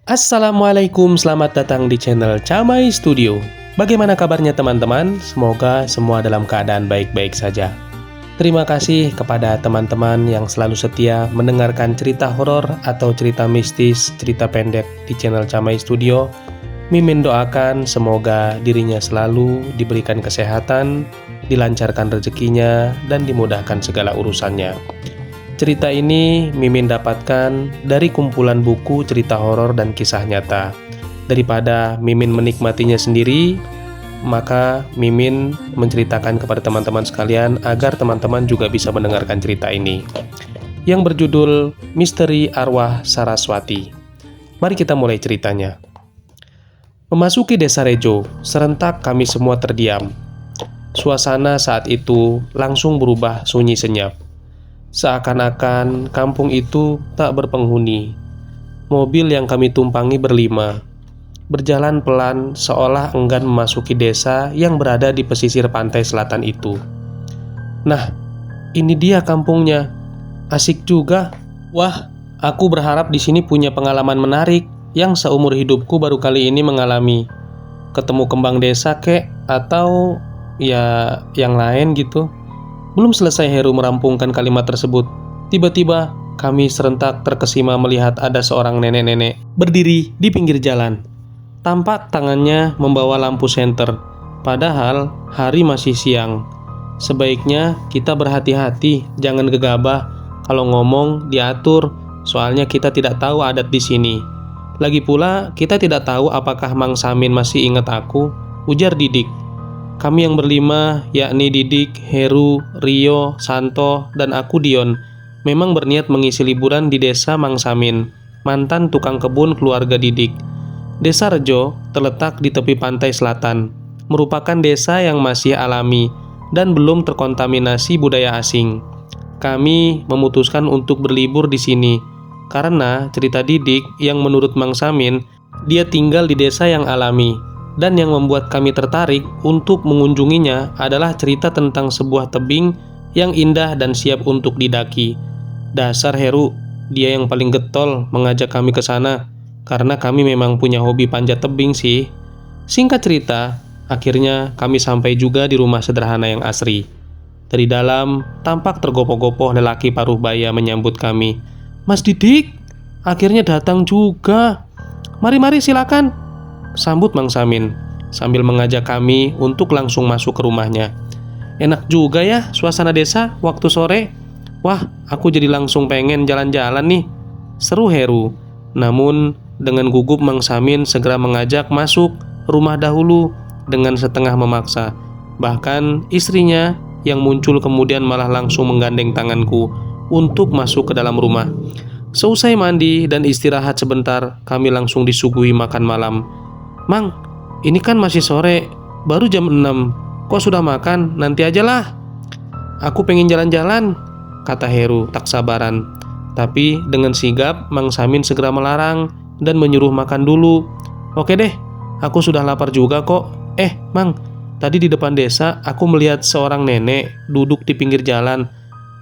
Assalamualaikum, selamat datang di channel Camai Studio. Bagaimana kabarnya teman-teman? Semoga semua dalam keadaan baik-baik saja. Terima kasih kepada teman-teman yang selalu setia mendengarkan cerita horor atau cerita mistis, cerita pendek di channel Camai Studio. Mimin doakan semoga dirinya selalu diberikan kesehatan, dilancarkan rezekinya, dan dimudahkan segala urusannya. Cerita ini Mimin dapatkan dari kumpulan buku cerita horor dan kisah nyata. Daripada Mimin menikmatinya sendiri, maka Mimin menceritakan kepada teman-teman sekalian agar teman-teman juga bisa mendengarkan cerita ini, yang berjudul Misteri Arwah Saraswati. Mari kita mulai ceritanya. Memasuki desa Rejo, serentak kami semua terdiam. Suasana saat itu langsung berubah sunyi senyap. Seakan-akan kampung itu tak berpenghuni. Mobil yang kami tumpangi berlima, berjalan pelan seolah enggan memasuki desa yang berada di pesisir pantai selatan itu. Nah, ini dia kampungnya. Asik juga. Wah, aku berharap di sini punya pengalaman menarik yang seumur hidupku baru kali ini mengalami. Ketemu kembang desa kek, atau ya yang lain gitu. Belum selesai Heru merampungkan kalimat tersebut, tiba-tiba kami serentak terkesima melihat ada seorang nenek-nenek berdiri di pinggir jalan. Tampak tangannya membawa lampu senter, padahal hari masih siang. Sebaiknya kita berhati-hati, jangan gegabah. Kalau ngomong diatur, soalnya kita tidak tahu adat di sini. Lagi pula kita tidak tahu apakah Mang Samin masih ingat aku, ujar Didik. Kami yang berlima, yakni Didik, Heru, Rio, Santo, dan aku Dion, memang berniat mengisi liburan di desa Mang Samin, mantan tukang kebun keluarga Didik. Desa Rejo terletak di tepi pantai selatan, merupakan desa yang masih alami dan belum terkontaminasi budaya asing. Kami memutuskan untuk berlibur di sini, karena cerita Didik yang menurut Mang Samin, dia tinggal di desa yang alami. Dan yang membuat kami tertarik untuk mengunjunginya adalah cerita tentang sebuah tebing yang indah dan siap untuk didaki. Dasar Heru, dia yang paling getol mengajak kami ke sana, karena kami memang punya hobi panjat tebing sih. Singkat cerita, akhirnya kami sampai juga di rumah sederhana yang asri. Dari dalam, tampak tergopoh-gopoh lelaki paruh baya menyambut kami. "Mas Didik, akhirnya datang juga. Mari silakan," sambut Mang Samin sambil mengajak kami untuk langsung masuk ke rumahnya. Enak juga ya suasana desa waktu sore. Wah, aku jadi langsung pengen jalan-jalan nih, seru Heru. Namun dengan gugup Mang Samin segera mengajak masuk rumah dahulu dengan setengah memaksa. Bahkan istrinya yang muncul kemudian malah langsung menggandeng tanganku untuk masuk ke dalam rumah. Seusai mandi dan istirahat sebentar, kami langsung disuguhi makan malam. "Mang, ini kan masih sore, baru jam 6. Kok sudah makan? Nanti ajalah." "Aku pengen jalan-jalan," kata Heru tak sabaran. Tapi dengan sigap, Mang Samin segera melarang dan menyuruh makan dulu. "Oke deh, aku sudah lapar juga kok. Mang, tadi di depan desa aku melihat seorang nenek duduk di pinggir jalan.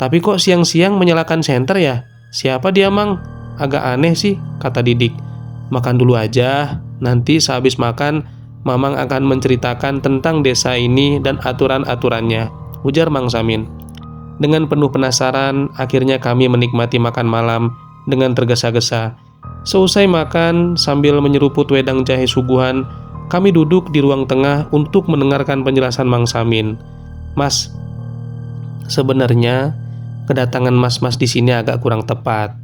Tapi kok siang-siang menyalakan senter ya? Siapa dia, Mang? Agak aneh sih," kata Didik. "Makan dulu aja. Nanti sehabis makan, Mamang akan menceritakan tentang desa ini dan aturan-aturannya," ujar Mang Samin. Dengan penuh penasaran, akhirnya kami menikmati makan malam dengan tergesa-gesa. Seusai makan, sambil menyeruput wedang jahe suguhan, kami duduk di ruang tengah untuk mendengarkan penjelasan Mang Samin. "Mas, sebenarnya kedatangan mas-mas di sini agak kurang tepat.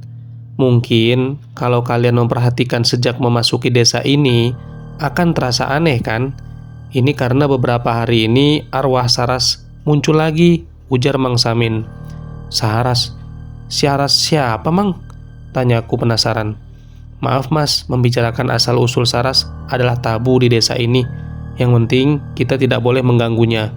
Mungkin kalau kalian memperhatikan sejak memasuki desa ini akan terasa aneh kan? Ini karena beberapa hari ini arwah Saras muncul lagi," ujar Mang Samin. "Saras? Saras siapa, Mang?" tanyaku penasaran. "Maaf Mas, membicarakan asal-usul Saras adalah tabu di desa ini. Yang penting kita tidak boleh mengganggunya.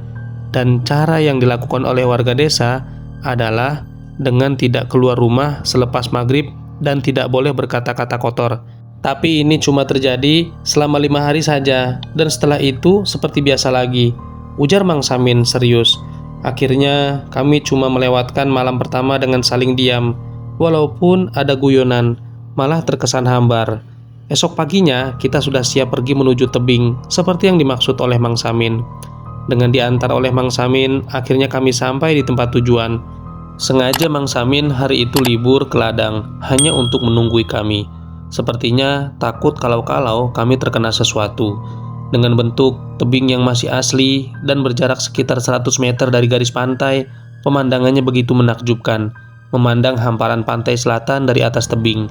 Dan cara yang dilakukan oleh warga desa adalah dengan tidak keluar rumah selepas maghrib dan tidak boleh berkata-kata kotor. Tapi ini cuma terjadi selama 5 hari saja, dan setelah itu seperti biasa lagi," ujar Mang Samin serius. Akhirnya kami cuma melewatkan malam pertama dengan saling diam. Walaupun ada guyonan, malah terkesan hambar. Esok paginya, kita sudah siap pergi menuju tebing, seperti yang dimaksud oleh Mang Samin. Dengan diantar oleh Mang Samin, akhirnya kami sampai di tempat tujuan. Sengaja Mang Samin hari itu libur ke ladang, hanya untuk menunggui kami. Sepertinya takut kalau-kalau kami terkena sesuatu. Dengan bentuk tebing yang masih asli dan berjarak sekitar 100 meter dari garis pantai, pemandangannya begitu menakjubkan, memandang hamparan pantai selatan dari atas tebing.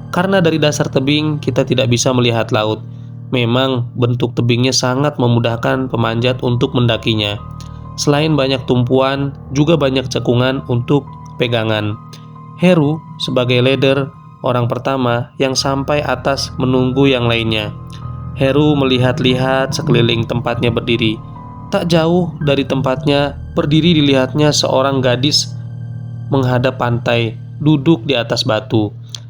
Karena dari dasar tebing kita tidak bisa melihat laut. Memang bentuk tebingnya sangat memudahkan pemanjat untuk mendakinya. Selain banyak tumpuan, juga banyak cekungan untuk pegangan. Heru sebagai leader, orang pertama yang sampai atas menunggu yang lainnya. Heru melihat-lihat sekeliling tempatnya berdiri. Tak jauh dari tempatnya berdiri dilihatnya seorang gadis menghadap pantai, duduk di atas batu.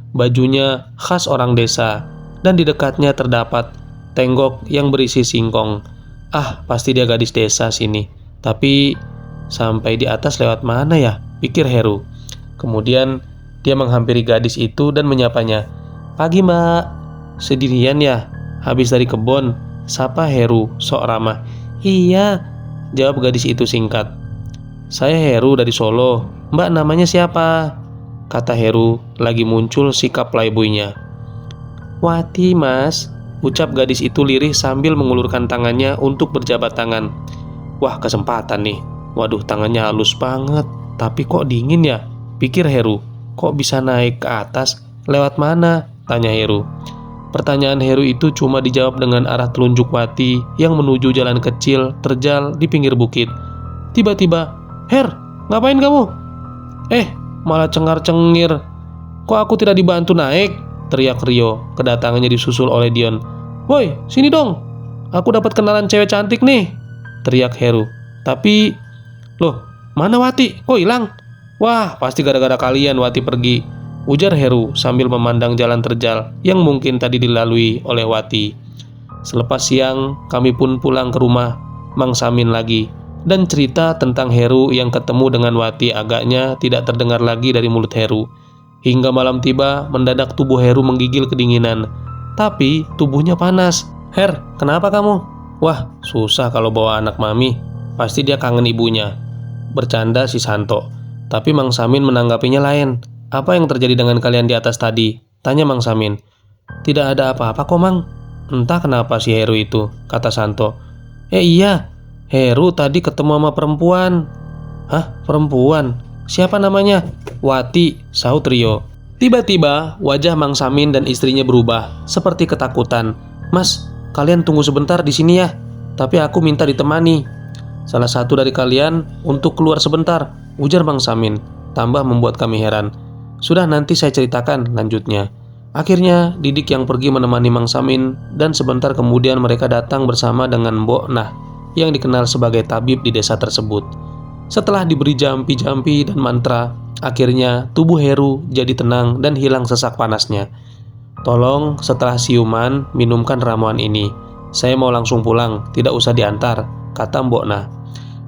Bajunya khas orang desa, dan di dekatnya terdapat tenggok yang berisi singkong. Ah, pasti dia gadis desa sini. Tapi sampai di atas lewat mana ya? Pikir Heru. Kemudian dia menghampiri gadis itu dan menyapanya. "Pagi, Mbak." "Sendirian ya? Habis dari kebun?" sapa Heru sok ramah. "Iya," jawab gadis itu singkat. "Saya Heru dari Solo. Mbak namanya siapa?" kata Heru, lagi muncul sikap playboynya. "Wati, Mas," ucap gadis itu lirih sambil mengulurkan tangannya untuk berjabat tangan. Wah, kesempatan nih. Waduh, tangannya halus banget. Tapi kok dingin ya? Pikir Heru. Kok bisa naik ke atas? Lewat mana? Tanya Heru. Pertanyaan Heru itu cuma dijawab dengan arah telunjuk Wati yang menuju jalan kecil terjal di pinggir bukit. Tiba-tiba, "Her, ngapain kamu?" Malah cengar-cengir. "Kok aku tidak dibantu naik?" teriak Rio, kedatangannya disusul oleh Dion. "Woi, sini dong. Aku dapat kenalan cewek cantik nih," teriak Heru. "Tapi, loh, mana Wati? Kok hilang?" "Wah, pasti gara-gara kalian Wati pergi," ujar Heru sambil memandang jalan terjal yang mungkin tadi dilalui oleh Wati. Selepas siang, kami pun pulang ke rumah Mang Samin lagi. Dan cerita tentang Heru yang ketemu dengan Wati agaknya tidak terdengar lagi dari mulut Heru. Hingga malam tiba, mendadak tubuh Heru menggigil kedinginan. Tapi tubuhnya panas. "Her, kenapa kamu?" "Wah, susah kalau bawa anak mami. Pasti dia kangen ibunya," bercanda si Santo. Tapi Mang Samin menanggapinya lain. "Apa yang terjadi dengan kalian di atas tadi?" tanya Mang Samin. "Tidak ada apa-apa kok, Mang. Entah kenapa si Heru itu," kata Santo. Iya, Heru tadi ketemu sama perempuan." "Hah, perempuan? Siapa namanya?" "Wati," sahut Rio. Tiba-tiba wajah Mang Samin dan istrinya berubah, seperti ketakutan. "Mas, kalian tunggu sebentar di sini ya. Tapi aku minta ditemani salah satu dari kalian untuk keluar sebentar," ujar Mang Samin. Tambah membuat kami heran. "Sudah, nanti saya ceritakan," lanjutnya. Akhirnya Didik yang pergi menemani Mang Samin, dan sebentar kemudian mereka datang bersama dengan Mbok Nah yang dikenal sebagai tabib di desa tersebut. Setelah diberi jampi-jampi dan mantra, akhirnya tubuh Heru jadi tenang dan hilang sesak panasnya. "Tolong setelah siuman minumkan ramuan ini. Saya mau langsung pulang, tidak usah diantar," kata Mbok Nah.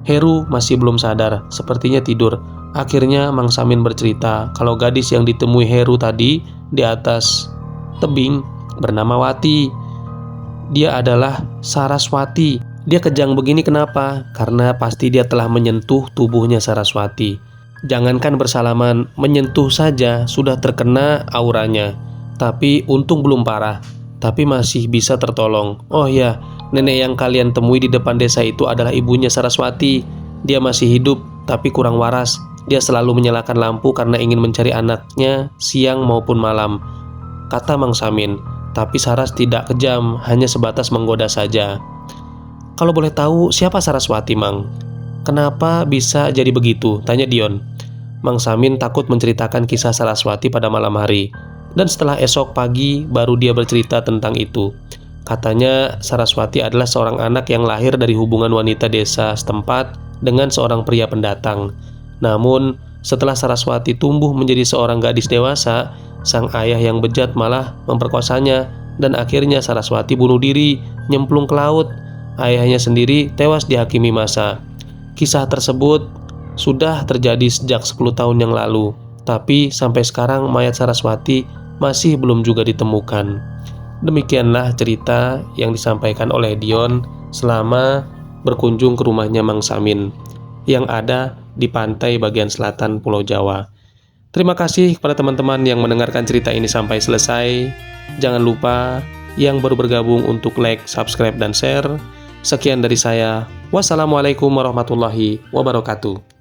Heru masih belum sadar, sepertinya tidur. Akhirnya Mang Samin bercerita kalau gadis yang ditemui Heru tadi di atas tebing bernama Wati. Dia adalah Saraswati. Dia kejang begini kenapa? Karena pasti dia telah menyentuh tubuhnya Saraswati. Jangankan bersalaman, menyentuh saja sudah terkena auranya. Tapi untung belum parah, tapi masih bisa tertolong. Oh ya, nenek yang kalian temui di depan desa itu adalah ibunya Saraswati. Dia masih hidup, tapi kurang waras. Dia selalu menyalakan lampu karena ingin mencari anaknya siang maupun malam, kata Mang Samin. Tapi Saras tidak kejam, hanya sebatas menggoda saja. "Kalau boleh tahu, siapa Saraswati, Mang? Kenapa bisa jadi begitu?" tanya Dion. Mang Samin takut menceritakan kisah Saraswati pada malam hari. Dan setelah esok pagi baru dia bercerita tentang itu. Katanya Saraswati adalah seorang anak yang lahir dari hubungan wanita desa setempat dengan seorang pria pendatang. Namun setelah Saraswati tumbuh menjadi seorang gadis dewasa, sang ayah yang bejat malah memperkosanya. Dan akhirnya Saraswati bunuh diri, nyemplung ke laut. Ayahnya sendiri tewas dihakimi masa. Kisah tersebut sudah terjadi sejak 10 tahun yang lalu. Tapi sampai sekarang mayat Saraswati masih belum juga ditemukan. Demikianlah cerita yang disampaikan oleh Dion selama berkunjung ke rumahnya Mang Samin yang ada di pantai bagian selatan Pulau Jawa. Terima kasih kepada teman-teman yang mendengarkan cerita ini sampai selesai. Jangan lupa yang baru bergabung untuk like, subscribe, dan share. Sekian dari saya. Wassalamualaikum warahmatullahi wabarakatuh.